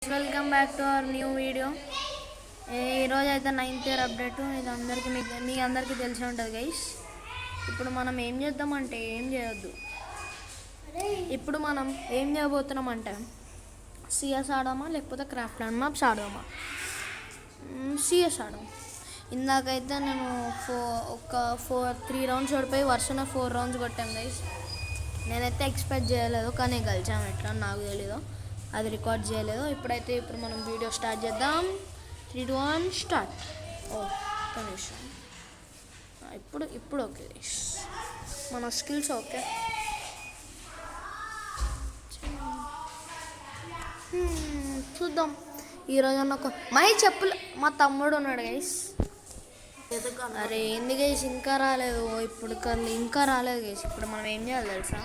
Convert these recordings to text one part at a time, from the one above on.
Welcome back to our new video. ఈరోజు అయితే 9th year update. ఇది మీ అందరికీ తెలిసి ఉంటుంది గైస్. ఇప్పుడు మనం ఏం చేద్దామంటే ఏం చేయొద్దు. ఇప్పుడు మనం ఏం చేయబోతున్నామంటే సిఎస్ ఆడమా లేకపోతే క్రాఫ్ట్ ల్యాండ్ మ్యాప్స్ ఆడదామా? సిఎస్ ఆడదాం. ఇందాకైతే నేను 3 రౌండ్స్ ఓడిపోయి వరుసన 4 రౌండ్స్ కొట్టాను గైస్. నేనైతే ఎక్స్పెక్ట్ చేయలేదు, కానీ గెలిచాము. ఎట్లా నాకు తెలీదు, అది రికార్డ్ చేయలేదు. ఇప్పుడు మనం వీడియో స్టార్ట్ చేద్దాం. 3, 2, 1 స్టార్ట్. కనీసం ఇప్పుడు ఓకే మన స్కిల్స్ ఓకే. చూద్దాం ఈరోజు నాకు చెప్పులు మా తమ్ముడు ఉన్నాడు గైస్. అరే ఏంది గైస్ ఇంకా రాలేదు? ఇంకా రాలేదు గైస్. ఇప్పుడు మనం ఏం చేయాలి తెలుసా?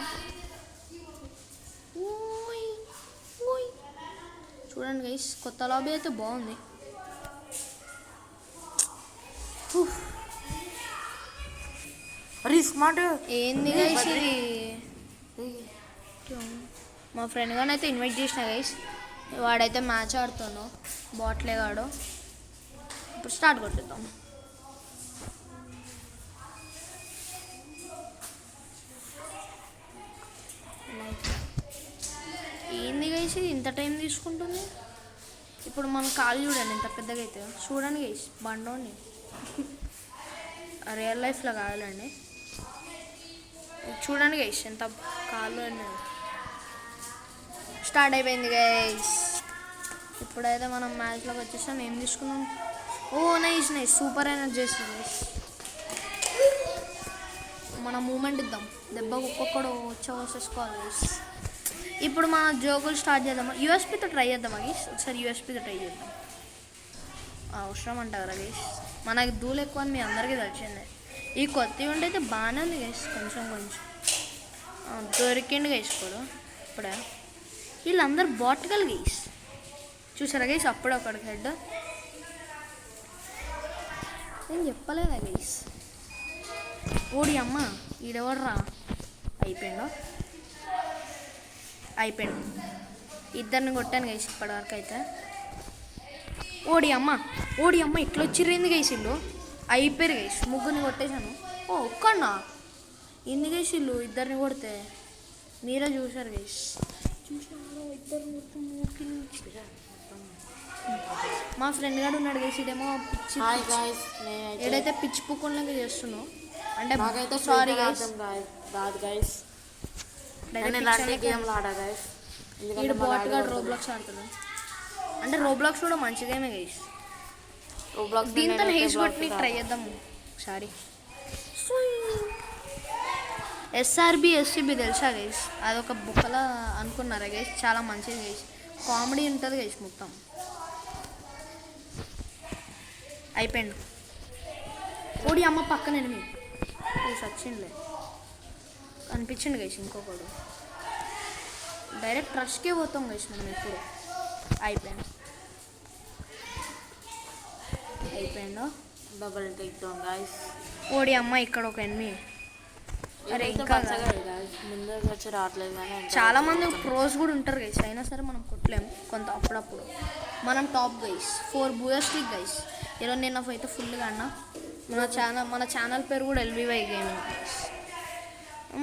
చూడండి గైస్, కొత్త లాబీ అయితే బాగుంది. ఏంది గైస్ ఇది? మా ఫ్రెండ్ గాని అయితే ఇన్వైట్ చేసిన గైస్. వాడైతే మ్యాచ్ ఆడుతాను, బాట్లే వాడు. ఇప్పుడు స్టార్ట్ కొట్టిద్దాం. ఏంది గైస్ ఇది ఇంత టైం తీసుకుంటుంది? ఇప్పుడు మన కాలు చూడండి ఎంత పెద్దగా అయితే. చూడండి గైస్, బండోని రియల్ లైఫ్లో కావాలండి. చూడండి గైస్ ఎంత కాళ్ళు అనేది. స్టార్ట్ అయిపోయింది గైస్. ఇప్పుడైతే మనం మ్యాచ్లోకి వచ్చేసాం. ఏం తీసుకున్నాం? నైస్ సూపర్ ఎనర్జీ చేస్తుంది గైస్. మన మూమెంట్ ఇద్దాం, దెబ్బకు ఒక్కొక్కడు వచ్చేసుకోవాలి గైస్. ఇప్పుడు మన జోకులు స్టార్ట్ చేద్దామా? యూఎస్పీతో ట్రై చేద్దామా గైస్? ఒకసారి యూఎస్పీతో ట్రై చేద్దాం. అవసరం అంటారా గైస్? మనకి ధూళి ఎక్కువ అని మీ అందరికీ తెలిసిందే. ఈ కొత్తవి ఉంటే అయితే బాగానే ఉంది గైస్. కొంచెం దొరికిండు గైస్ ఇప్పుడే. వీళ్ళందరూ బాట్గల్ గైస్. చూసారా గైస్? అప్పుడే ఒకడికి హెడ్. నేను చెప్పలేదా గైస్? ఓడి అమ్మ ఈడెవర్రా? అయిపోయిండు. ఇద్దరిని కొట్టాను గైస్ ఇప్పటివరకు అయితే. ఓడి అమ్మ ఇట్లా వచ్చిర్రింది గైస్. ఇల్లు అయిపోయారు గైస్. ముగ్గురిని కొట్టేశాను. ఒక్కన్నా ఎన్ని గైస్ ఇల్లు ఇద్దరిని కొడితే? మీరే చూసారు గైస్. మా ఫ్రెండ్ గారు ఉన్నాడు గైస్. ఇదేమో పిచ్చి ఏడైతే పిచ్చి పుక్కుండగా చేస్తున్నావు అంటే సారీ గైస్. వీడు బాట్గా రోబ్లాక్స్ ఆడుతున్నాడు. అంటే రోబ్లాక్స్ కూడా మంచి గేమే గైస్. దీంతో హేస్ కొట్టి ట్రై చేద్దాం ఒకసారి. ఎస్ఆర్బి ఎస్సీబి తెలుసా గైస్? అదొక బుక్కలా అనుకున్నారా గైస్? చాలా మంచిది గైస్. కామెడీ ఉంటుంది గైస్ మొత్తం. అయిపోయిండు. ఓడి అమ్మ పక్కన ఎనిమి సచ్చిండులే. అనిపించిండు గైస్ ఇంకొకడు. డైరెక్ట్ రష్కే పోతాం గైస్ మనం ఎప్పుడు. అయిపోయిండు. Double take down guys. ఓడి అమ్మ ఇక్కడ ఒక ఎనిమి. అరే ఇంకా ముందరికి వచ్చి రావట్లేదు కానీ చాలా మంది ప్రోస్ కూడా ఉంటారు గైస్. అయినా సరే మనం కొట్టలేము కొంత అప్పుడప్పుడు. మనం టాప్ గైస్. 4 బూయస్టిక్ గైస్. ఈరోజు నేను అయితే ఫుల్గా అన్నా. మన ఛానల్ పేరు కూడా ఎల్బీవై గేమింగ్.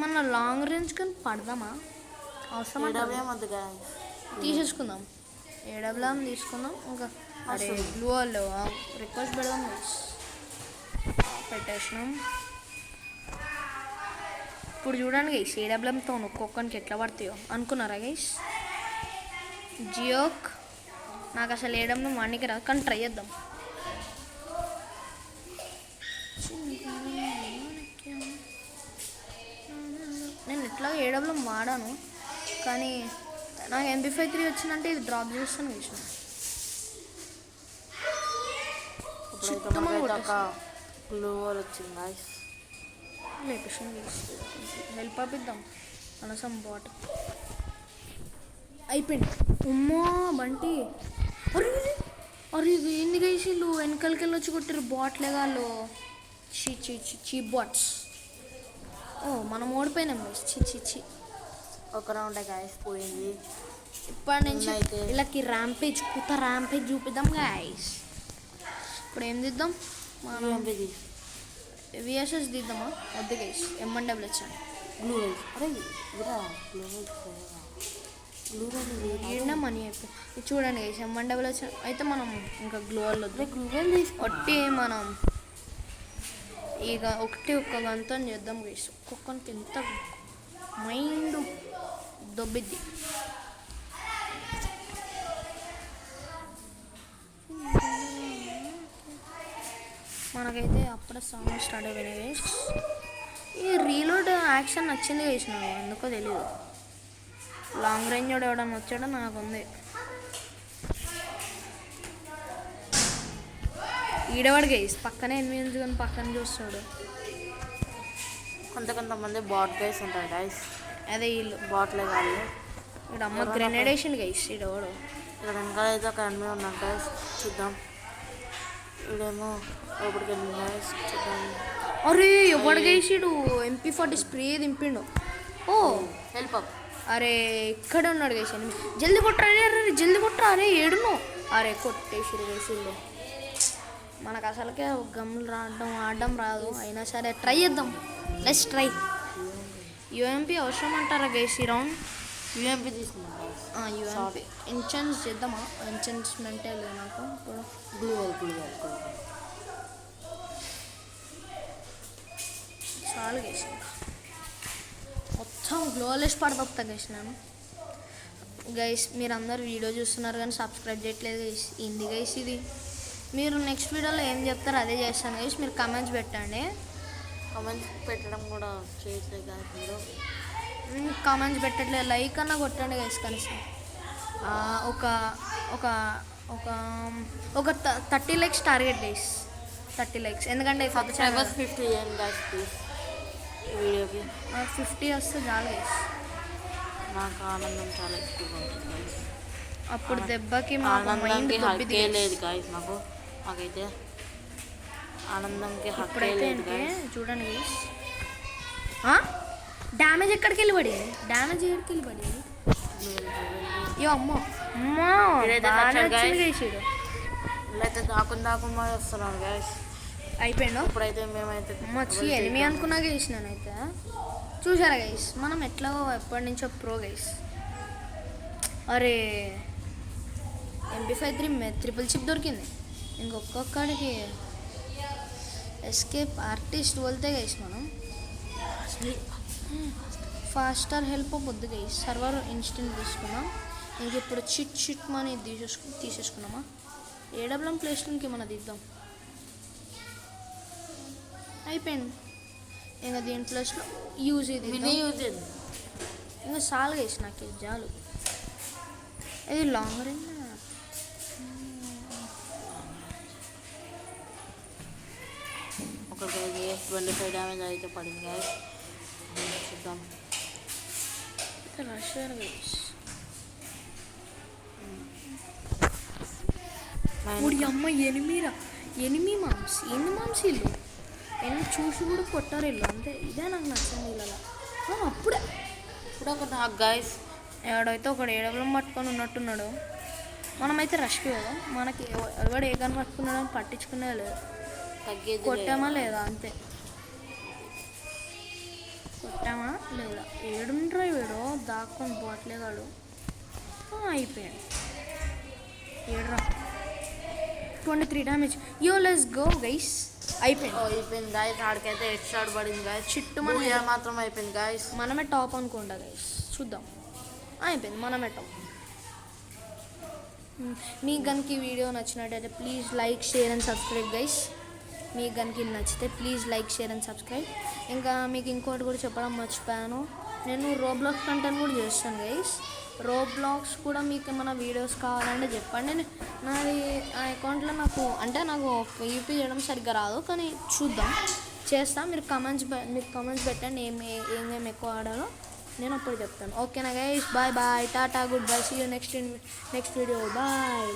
మన లాంగ్ రేంజ్ కానీ పడదామా? అవసరం తీసేసుకుందాం. ఏడబ్ల్యూఎం తీసుకుందాం. ఇంకా అరే బ్లూ వాళ్ళు రిక్వెస్ట్ పెడదాం గైస్. పెట్టేసినాం. ఇప్పుడు చూడండి గైస్, ఏడబ్ల్యూఎంతో ఒక్కొక్కరికి ఎట్లా పడతాయో అనుకున్నారా గైస్? జియోక్ నాకు అసలు ఏడబ్ల్యూఎం వాడికి రాదు, కానీ ట్రై చేద్దాం. నేను ఎట్లా ఏడబ్ల్యూఎం వాడాను, కానీ నాకు MP53 వచ్చిందంటే ఇది డ్రాప్ చేస్తాను గైస్. హెల్ప్ అప్పిద్దాం అనసం బాట్. అయిపోయింది. ఉమ్మా బంటి. అరే ఇది ఏంది గైస్? వీళ్ళు వెనకాలకెళ్ళి వచ్చి కొట్టారు బాట్లే వాళ్ళు. Cheap bots. మనం ఓడిపోయినాం గైస్. ఒక రౌండ్ గాయస్ పోయింది. ఇప్పటి నుంచి అయితే వీళ్ళకి ర్యాంపేజ్ కొత్త ర్యాంపేజ్ చూపిద్దాం గైస్. ఇప్పుడు ఏం దిద్దాం మనం? ఏంటిది? విఎస్ఎస్ దిద్దామా? వద్దు గైస్, M1 వచ్చాను. Blue whales. అరే ఇరా బ్లూ వెల్స్. బ్లూ వెల్స్ ఈడనే మనీ అయిపోయి ఇది చూడండి గైస్, M1 వచ్చాను. అయితే మనం ఇంకా గ్లోవల్ వద్దు, బ్లూ వెల్ తీసుకో. ఒట్టి మనం ఇక ఒక్క గంతో చేద్దాం గైస్. ఒక్కొక్కరికి ఎంత మైండ్ దొబ్బిద్ది. మనకైతే అప్పుడే సాంగ్ స్టార్ట్ అయిపోయినాయి గైస్. ఈ రీలోడ్ యాక్షన్ నచ్చింది గైస్ నాకు, ఎందుకో తెలియదు. లాంగ్ రేంజ్ ఎవడన్నా వచ్చాడో నాకు ఉంది. ఈడవాడు గైస్, పక్కనే ఎనిమిది కానీ పక్కన చూస్తాడు. కొంతమంది బాట్ గైస్ ఉంటారు గైస్. అదే వీళ్ళు బాట్లే కాదు. ఇక్కడ అమ్మ గ్రెనేడేషన్ గైస్. ఈడవాడు ఇక్కడ వెనకాల అయితే ఒక ఎనిమిది ఉన్నాం గైస్, చూద్దాం. ఇక్కడేమో లోపలికి వెళ్ళింది గైస్, చూద్దాం. అరే ఎవడు గైసిడు MP40 స్ప్రే దింపిండు. ఓ హెల్ప్ అప్. అరే ఇక్కడ ఉన్నాడు గైస్. జల్ది కొట్టరా, అరే జల్ది కొట్టరా, అరే ఏడును. అరే కొట్టేసిరు గైసిళ్ళు. మనకు అసలుకే గమ్ములు ఆడడం రాదు, అయినా సరే ట్రై చేద్దాం. Let's try. UMP అవసరం అంటారా గైస్ ఈ రౌండ్? UMP తీసుకున్నాం గైస్. UMP ఎన్చాన్స్ చేద్దామా? ఎన్చాన్స్మెంటే లేదు నాకు ఇప్పుడు. బ్లూ వెల్ చాలు గైస్, మొత్తం గ్లోలెస్ పడతా గైస్ నేను. గైస్ మీరు అందరు వీడియో చూస్తున్నారు కానీ సబ్స్క్రైబ్ చేయట్లేదు గైస్. ఏంది గైస్ ఇది? మీరు నెక్స్ట్ వీడియోలో ఏం చెప్తారో అదే చేస్తాను గైస్. మీరు కమెంట్స్ పెట్టండి. కమెంట్స్ పెట్టడం కూడా చేయట్లేదు గైస్. మీరు కామెంట్స్ పెట్టట్లేదు, లైక్ అన్నా కొట్టండి గైస్ కనీసం. ఒక ఒక ఒక ఒక 30 likes టార్గెట్ గైస్. 30 likes, ఎందుకంటే సబ్స్క్రైబర్స్ 50 చేయండి గైస్ ప్లీజ్. ఈ వీడియోకి 50 వస్తే చాలు గైస్. నాకు ఆనందం చాలా ఎక్కువగా ఉంటుంది గైస్. అప్పుడు దెబ్బకి మా మైండ్ హక్కే లేదు గైస్. మాకైతే ఆనందంకి హక్కే ఇప్పుడైతే లేదు అంటే గైస్. చూడండి గైస్, డ్యామేజ్ ఎక్కడికి వెళ్ళి పడింది? డ్యామేజ్ ఎక్కడికి వెళ్ళి పడింది? అయ్యో అమ్మో అమ్మో, ఇదైతే బాగా నచ్చాడు వచ్చింది guys. గైస్. అయితే దాకుండా వస్తున్నాను గైస్. అయిపోయిండు. ఇప్పుడైతే మేమైతే వచ్చి ఎనిమి అనుకున్నా గైస్ నేనైతే. చూసారా గైస్, మనం ఎట్లా ఎప్పటి నుంచో ప్రో గైస్. అరే MP53 ట్రిపుల్ చిప్ దొరికింది. ఇంకొక్కడికి ఎస్కేప్ ఆర్టిస్ట్ వెళ్తే గైస్ మనం ఫాస్టర్ హెల్ప్ వద్దు గైస్. సర్వర్ ఇన్స్టెంట్ తీసుకున్నాం. ఇంక ఇప్పుడు చిట్ మనీ తీసేసుకున్నామా? AWM ప్లేస్లోకి మనం దిద్దాం. అయిపోయింది. ఇంకా దీని ప్లేస్లో యూజ్ మినీ యూజ్ చేద్దాం. ఇంకా చాలు గైస్, నాకు ఇది చాలు. ఇది లాంగ్ రేంజ్. ఒకరికి 25 డ్యామేజ్ అయితే పడింది గైస్. చూద్దాం. రష్యర్ గైస్. ఇప్పుడు అమ్మ ఎనిమి మామ్స్. ఎన్ని మామ్స్ ఇల్లు ఎన్ని చూసి కూడా కొట్టారు ఇల్లు. అంతే, ఇదే నాకు నచ్చింది ఇళ్ళలో. అప్పుడే ఒక నాకు గైస్ ఎవడైతే ఒకడు AWM పట్టుకొని ఉన్నట్టున్నాడు. మనమైతే రష్కి పోదాం. మనకి ఎవడు ఏ గన్ పట్టుకున్నాడో పట్టించుకునే లేదు. తగ్గేది కొట్టామా లేదా అంతే. కొట్టామా లేదా? ఏడుండ్రా వీడు దాక్కొని పోవట్లేగాడు. అయిపోయాడు. ఏడ్రా 23 damage. Yo let's go guys. అయిపోయింది గైస్. ఆడికైతే హెడ్ షాట్ పడింది గైస్. చిట్టు మాత్రం అయిపోయింది గైస్. మనమే టాప్ అనుకుంటా గైస్. చూద్దాం. అయిపోయింది, మనమే టాప్. మీ గన్కి వీడియో నచ్చినట్టయితే please like, share and subscribe guys. మీ గన్కి నచ్చితే please like, share and subscribe. ఇంకా మీకు ఇంకోటి కూడా చెప్పడం మర్చిపోయాను, నేను రోబ్లాక్స్ కంటెంట్ కూడా చేస్తాను గైస్. రోబ్లాక్స్ కూడా మీకు ఏమైనా వీడియోస్ కావాలంటే చెప్పండి. నాది ఆ అకౌంట్లో నాకు PvP చేయడం సరిగ్గా రాదు, కానీ చూద్దాం, చేస్తాం. మీరు కమెంట్స్ పెట్టండి ఏమేమి ఎక్కువ ఆడాలో నేను అప్పుడు చెప్తాను. ఓకేనా guys? Bye bye, tata, good bye, see you next video. Bye.